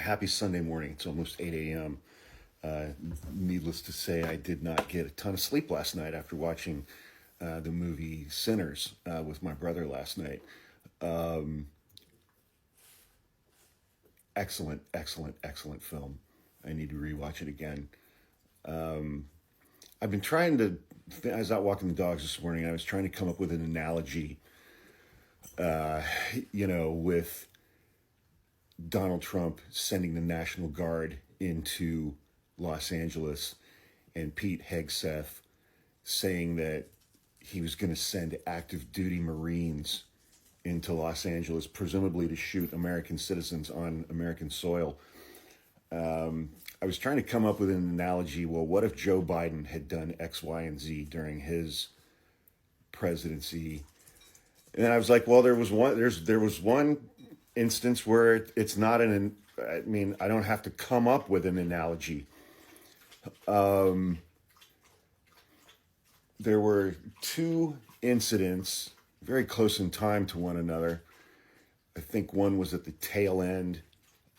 Happy Sunday morning. It's almost 8 a.m. Needless to say, I did not get a ton of sleep last night after watching the movie Sinners with my brother last night. Excellent, excellent, excellent film. I need to rewatch it again. I've been trying to, I was out walking the dogs this morning, I was trying to come up with an analogy, with Donald Trump sending the National Guard into Los Angeles and Pete Hegseth saying that he was going to send active duty Marines into Los Angeles, presumably to shoot American citizens on American soil. I was trying to come up with an analogy. Well, what if Joe Biden had done X, Y, and Z during his presidency? And then I was like, well, there was one instance where it's not I don't have to come up with an analogy. There were two incidents very close in time to one another. I think one was at the tail end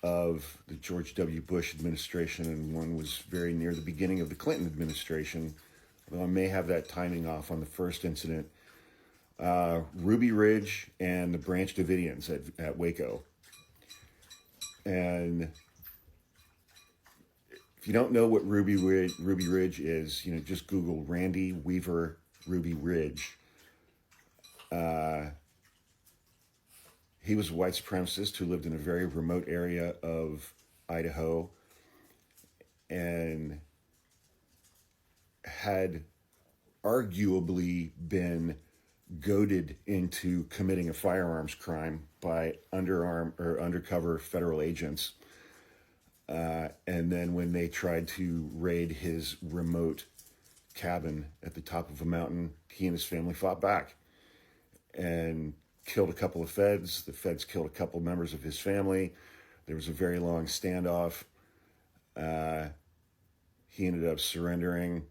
of the George W. Bush administration, and one was very near the beginning of the Clinton administration. Although I may have that timing off on the first incident. Ruby Ridge and the Branch Davidians at Waco. And if you don't know what Ruby Ridge is, just Google Randy Weaver Ruby Ridge. He was a white supremacist who lived in a very remote area of Idaho and had arguably been goaded into committing a firearms crime by undercover federal agents. And then when they tried to raid his remote cabin at the top of a mountain, he and his family fought back and killed a couple of feds. The feds killed a couple members of his family. There was a very long standoff. He ended up surrendering.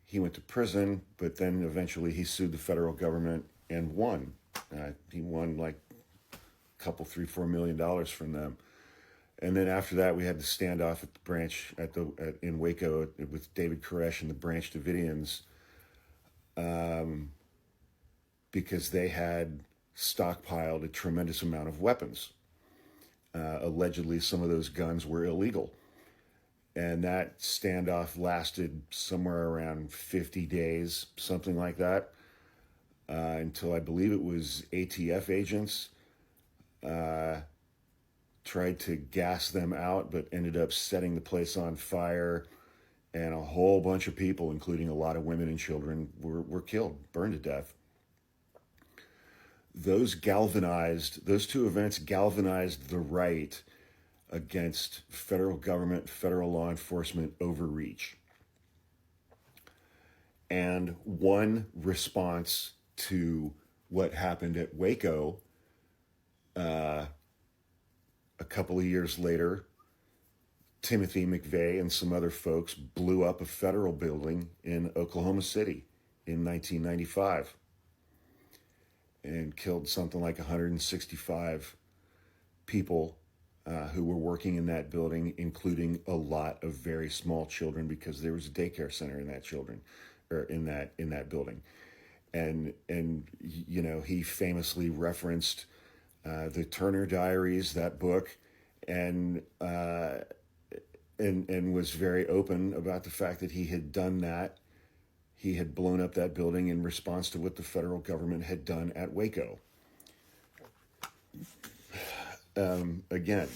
He went to prison, but then eventually he sued the federal government and won. He won like a couple, $3-4 million from them. And then after that, we had the standoff at the branch in Waco with David Koresh and the Branch Davidians, because they had stockpiled a tremendous amount of weapons. Allegedly, some of those guns were illegal. And that standoff lasted somewhere around 50 days, something like that, until I believe it was ATF agents tried to gas them out, but ended up setting the place on fire, and a whole bunch of people, including a lot of women and children, were killed, burned to death. Those two events galvanized the right against federal government, federal law enforcement overreach. And one response to what happened at Waco, a couple of years later, Timothy McVeigh and some other folks blew up a federal building in Oklahoma City in 1995 and killed something like 165 people who were working in that building, including a lot of very small children, because there was a daycare center in that building. And he famously referenced the Turner Diaries, that book, and was very open about the fact that he had done that. He had blown up that building in response to what the federal government had done at Waco. Again,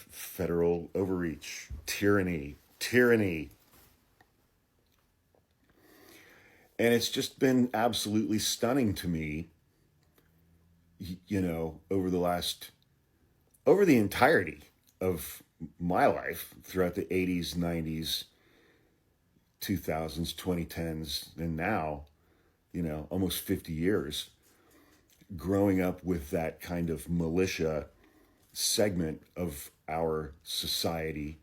federal overreach, tyranny. And it's just been absolutely stunning to me, over the entirety of my life, throughout the 80s, 90s, 2000s, 2010s, and now, almost 50 years, growing up with that kind of militia segment of our society,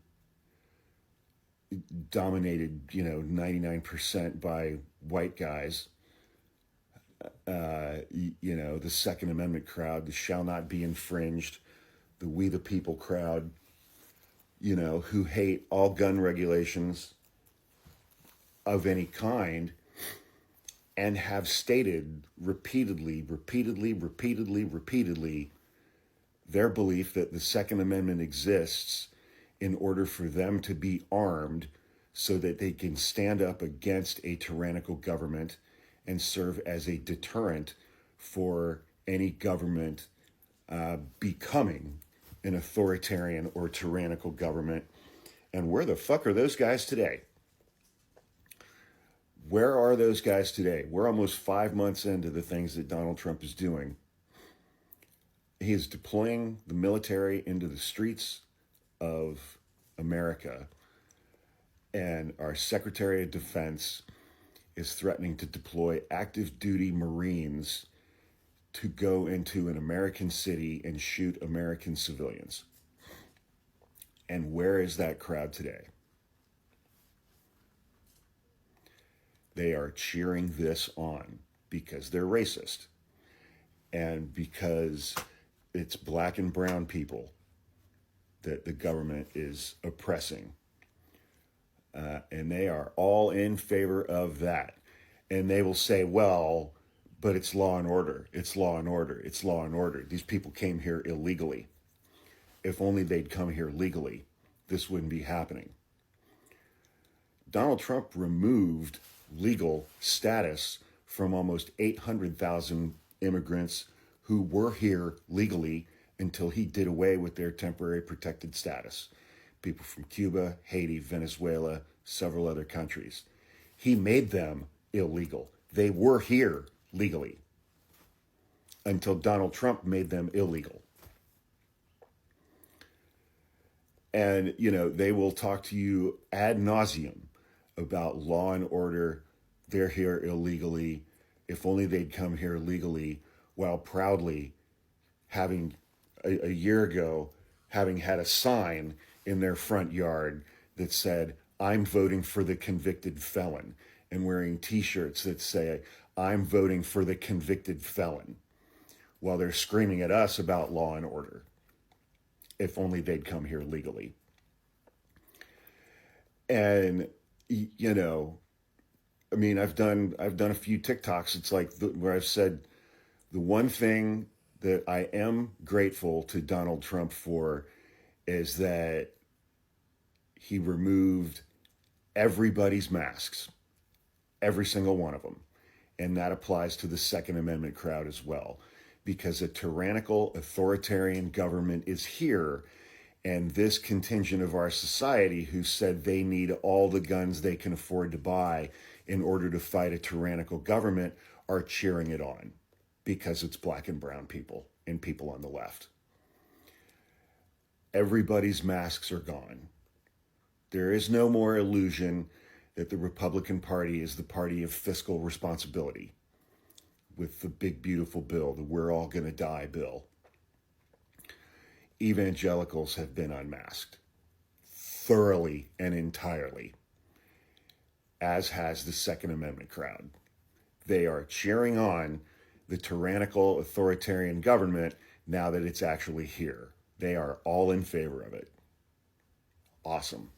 dominated, 99% by white guys, the Second Amendment crowd, the shall not be infringed, the We the People crowd, you know, who hate all gun regulations of any kind and have stated repeatedly their belief that the Second Amendment exists in order for them to be armed so that they can stand up against a tyrannical government and serve as a deterrent for any government becoming an authoritarian or tyrannical government. And where the fuck are those guys today? Where are those guys today? We're almost 5 months into the things that Donald Trump is doing. He is deploying the military into the streets of America. And our Secretary of Defense is threatening to deploy active duty Marines to go into an American city and shoot American civilians. And where is that crowd today? They are cheering this on because they're racist and because it's black and brown people that the government is oppressing. And they are all in favor of that. And they will say, well, but it's law and order. It's law and order. It's law and order. These people came here illegally. If only they'd come here legally, this wouldn't be happening. Donald Trump removed legal status from almost 800,000 immigrants who were here legally until he did away with their temporary protected status. People from Cuba, Haiti, Venezuela, several other countries. He made them illegal. They were here legally until Donald Trump made them illegal. And, you know, they will talk to you ad nauseum about law and order. They're here illegally. If only they'd come here legally, while proudly having a year ago, having had a sign in their front yard that said, I'm voting for the convicted felon, and wearing t-shirts that say, I'm voting for the convicted felon, while they're screaming at us about law and order. If only they'd come here legally. And, you know, I mean, I've done a few TikToks. It's like where I've said the one thing that I am grateful to Donald Trump for is that he removed everybody's masks, every single one of them. And that applies to the Second Amendment crowd as well, because a tyrannical, authoritarian government is here. And this contingent of our society who said they need all the guns they can afford to buy in order to fight a tyrannical government are cheering it on because it's black and brown people and people on the left. Everybody's masks are gone. There is no more illusion that the Republican Party is the party of fiscal responsibility with the big, beautiful bill, the we're all going to die bill. Evangelicals have been unmasked thoroughly and entirely, as has the Second Amendment crowd. They are cheering on the tyrannical authoritarian government now that it's actually here. They are all in favor of it. Awesome.